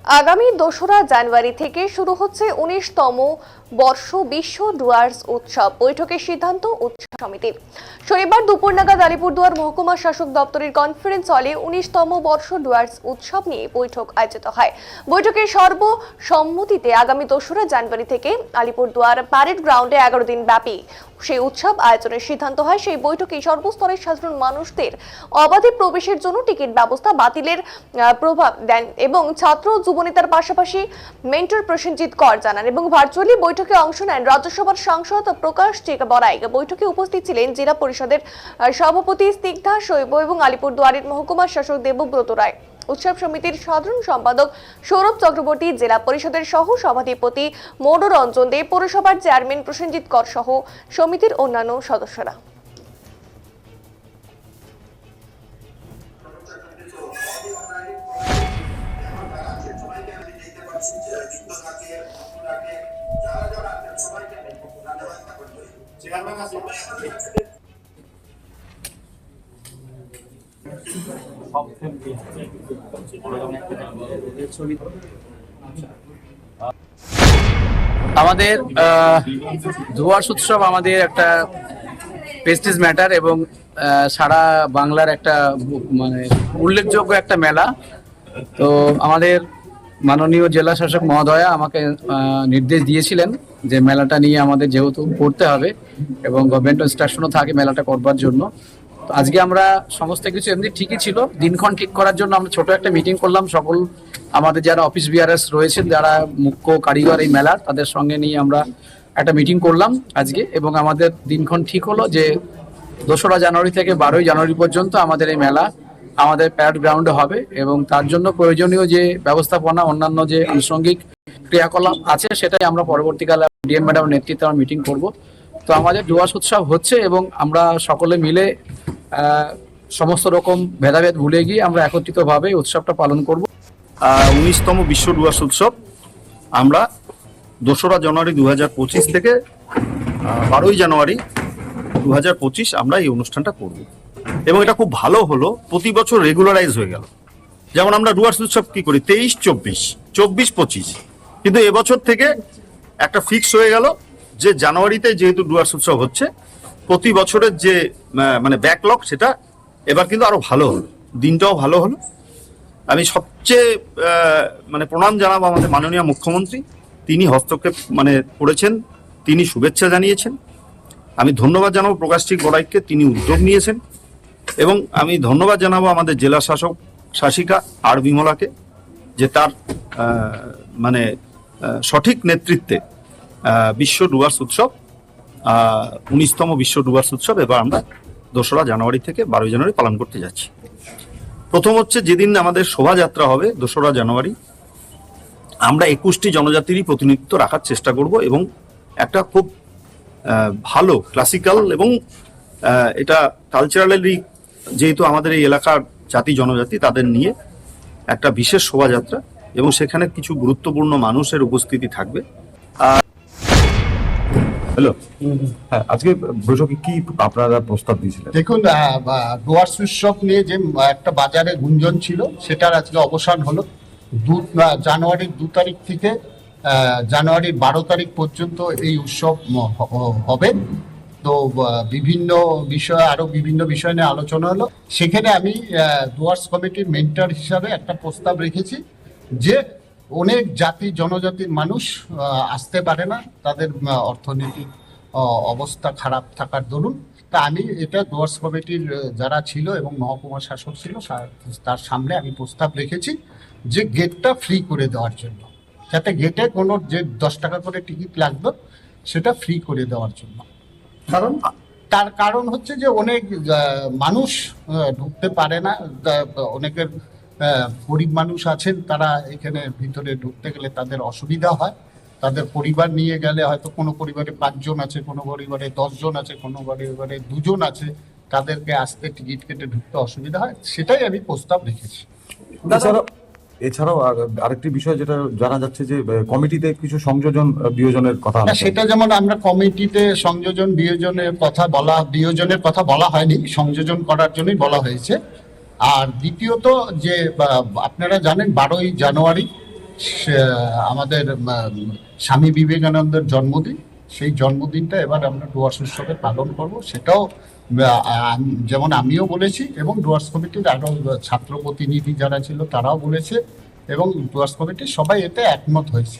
আগামী ২রা জানুয়ারি থেকে শুরু হচ্ছে ১৯তম বর্ষ বিশ্ব ডুয়ার্স উৎসব। বৈঠকের সিদ্ধান্ত উৎসব সমিতির। শনিবার দুপুর নাগাদ আলিপুরদুয়ার মহকুমা শাসক দপ্তরের কনফারেন্স হলে ১৯তম বর্ষ ডুয়ার্স উৎসব নিয়ে বৈঠক আয়োজিত হয়। বৈঠকের সর্বসম্মতিতে আগামী ২রা জানুয়ারি থেকে আলিপুরদুয়ার প্যারেড গ্রাউন্ডে ১১ দিন ব্যাপী সেই উৎসব আয়োজনের সিদ্ধান্ত হয়। সেই বৈঠকে সর্বস্তরের সাধারণ মানুষদের অবাধে প্রবেশের জন্য টিকিট ব্যবস্থা বাতিলের প্রভাব দেন এবং ছাত্র যুবনেতার পাশাপাশি মেন্টর প্রসেনজিৎ কর জানান এবং ভার্চুয়ালি বৈঠকে অংশ নেন রাজ্যসভার সাংসদ প্রকাশ টেকা বড়াই। বৈঠকে উপস্থিত ছিলেন জেলা পরিষদের সভাপতি স্নিগ্ধা শৈব এবং আলিপুরদুয়ারের মহকুমা শাসক দেবব্রত রায়, উৎসব সমিতির সাধারণ সম্পাদক সৌরভ চক্রবর্তী, জেলা পরিষদের সহ সভাধিপতি মনোরঞ্জন দে, পৌরসভার চেয়ারম্যান প্রসেনজিৎ কর সহ সমিতির অন্যান্য সদস্যরা। আমাদের ডুয়ার্স উৎসব আমাদের একটা প্রেস্টিজ ম্যাটার এবং সারা বাংলার একটা মানে উল্লেখযোগ্য একটা মেলা। তো আমাদের মাননীয় জেলা শাসক মহোদয়া আমাকে নির্দেশ দিয়েছিলেন যে মেলাটা নিয়ে আমাদের যেহেতু করতে হবে এবং গভর্নমেন্ট ইনস্ট্রাকশনও থাকে মেলাটা করবার জন্য। তো আজকে আমরা সমস্ত কিছু এমনি ঠিকই ছিল, দিনক্ষণ ঠিক করার জন্য আমরা ছোট একটা মিটিং করলাম। সকল আমাদের যারা অফিস বিআরএস রয়েছেন, যারা মুখ্য কারিগর এই মেলার, তাদের সঙ্গে নিয়ে আমরা একটা মিটিং করলাম আজকে এবং আমাদের দিনক্ষণ ঠিক হলো যে ২রা জানুয়ারি থেকে ১২ই জানুয়ারি পর্যন্ত আমাদের এই মেলা আমাদের প্যারেড গ্রাউন্ডে হবে এবং তার জন্য প্রয়োজনীয় যে ব্যবস্থাপনা, অন্যান্য যে আনুষঙ্গিক ক্রিয়াকলাপ আছে সেটাই আমরা পরবর্তীকালে ডিএম ম্যাডামের নেতৃত্বে আমরা মিটিং করব। তো আমাদের ডুয়ার্স উৎসব হচ্ছে এবং আমরা সকলে মিলে সমস্ত রকম ভেদাভেদ ভুলে গিয়ে আমরা একত্রিতভাবে উৎসবটা পালন করব। ১৯তম বিশ্ব ডুয়ার্স উৎসব আমরা ২রা জানুয়ারি ২০২৫ থেকে ১২ই জানুয়ারি ২০২৫ আমরা এই অনুষ্ঠানটা করব এবং এটা খুব ভালো হলো, প্রতি বছর রেগুলারাইজ হয়ে গেল। যেমন আমরা ডুয়ার্স উৎসব কি করি ২৩-২৪, ২৪-২৫, কিন্তু এবছর থেকে একটা ফিক্স হয়ে গেল যে জানুয়ারিতে যেহেতু ডুয়ার্স উৎসব হচ্ছে, প্রতি বছরের যে মানে ব্যাকলগ সেটা এবার কিন্তু আরো ভালো হলো, দিনটাও ভালো হলো। আমি সবচেয়ে মানে প্রণাম জানাবো আমাদের মাননীয় মুখ্যমন্ত্রী, তিনি হস্তক্ষেপ মানে করেছেন, তিনি শুভেচ্ছা জানিয়েছেন। আমি ধন্যবাদ জানাবো প্রকাশ টেকা বড়াইকে, তিনি উদ্যোগ নিয়েছেন এবং আমি ধন্যবাদ জানাবো আমাদের জেলা শাসিকা আর বিমলাকে যে তার মানে সঠিক নেতৃত্বে বিশ্ব ডুয়ার্স উৎসব ১৯তম বিশ্ব ডুয়ার্স উৎসব এবার আমরা ২রা জানুয়ারি থেকে ১২ই জানুয়ারি পালন করতে যাচ্ছি। প্রথম হচ্ছে যেদিন আমাদের শোভাযাত্রা হবে ২রা জানুয়ারি, আমরা ২১টি জনজাতিরই প্রতিনিধিত্ব রাখার চেষ্টা করব এবং একটা খুব ভালো ক্লাসিক্যাল এবং এটা কালচারালি যেহেতু আমাদের এই এলাকার জাতি জনজাতি তাদের নিয়ে একটা বিশেষ শোভাযাত্রা এবং সেখানে কিছু গুরুত্বপূর্ণ মানুষের উপস্থিতি থাকবে। হ্যালো, হ্যাঁ, আজকে বৈঠকে কি আপনারা প্রস্তাব দিয়েছিলেন? দেখুন, ডুয়ার্স উৎসব নিয়ে যে একটা বাজারে গুঞ্জন ছিল সেটার আজকে অবসান হলো। জানুয়ারির ২ তারিখ থেকে জানুয়ারির ১২ তারিখ পর্যন্ত এই উৎসব হবে। তো বিভিন্ন বিষয়, আরো বিভিন্ন বিষয় নিয়ে আলোচনা হলো। সেখানে আমি ডুয়ার্স কমিটির মেন্টর হিসাবে একটা প্রস্তাব রেখেছি যে অনেক জাতি জনজাতির মানুষ আসতে পারে না, তাদের অর্থনৈতিক অবস্থা খারাপ থাকার দরুন। তা আমি এটা ডুয়ার্স কমিটির যারা ছিল এবং মহকুমা শাসক ছিল তার সামনে আমি প্রস্তাব রেখেছি যে গেটটা ফ্রি করে দেওয়ার জন্য, যাতে গেটে কোনো যে ১০ টাকা করে টিকিট লাগবে সেটা ফ্রি করে দেওয়ার জন্য। তার কারণ হচ্ছে যে অনেক মানুষ ঢুকতে পারে না, অনেকের গরিব মানুষ আছেন, তারা এখানে ভিতরে ঢুকতে গেলে তাদের অসুবিধা হয়। তাদের পরিবার নিয়ে গেলে হয়তো কোনো পরিবারে ৫ জন আছে, কোনো পরিবারে ১০ জন আছে, কোনো পরিবারে ২ জন আছে, তাদেরকে আসতে টিকিট কেটে ঢুকতে অসুবিধা হয়। সেটাই আমি প্রস্তাব রেখেছি। এছাড়াও আরেকটি বিষয় যেটা জানা যাচ্ছে যে কমিটিতে কিছু সংযোজন বিয়োজনের কথা, সেটা যেমন আমরা কমিটিতে সংযোজন বিয়োজনের কথা বলা হয়নি, সংযোজন করার জন্যই বলা হয়েছে। আর দ্বিতীয়ত যে আপনারা জানেন 12ই জানুয়ারি আমাদের স্বামী বিবেকানন্দের জন্মদিন। সেই জন্মদিনটা এবার আমরা ডুয়ার্স উৎসবে পালন করব। সেটাও যেমন আমিও বলেছি এবং ডুয়ার্স কমিটির আরও ছাত্র প্রতিনিধি যারা ছিল তারাও বলেছে এবং ডুয়ার্স কমিটির সবাই এতে একমত হয়েছে।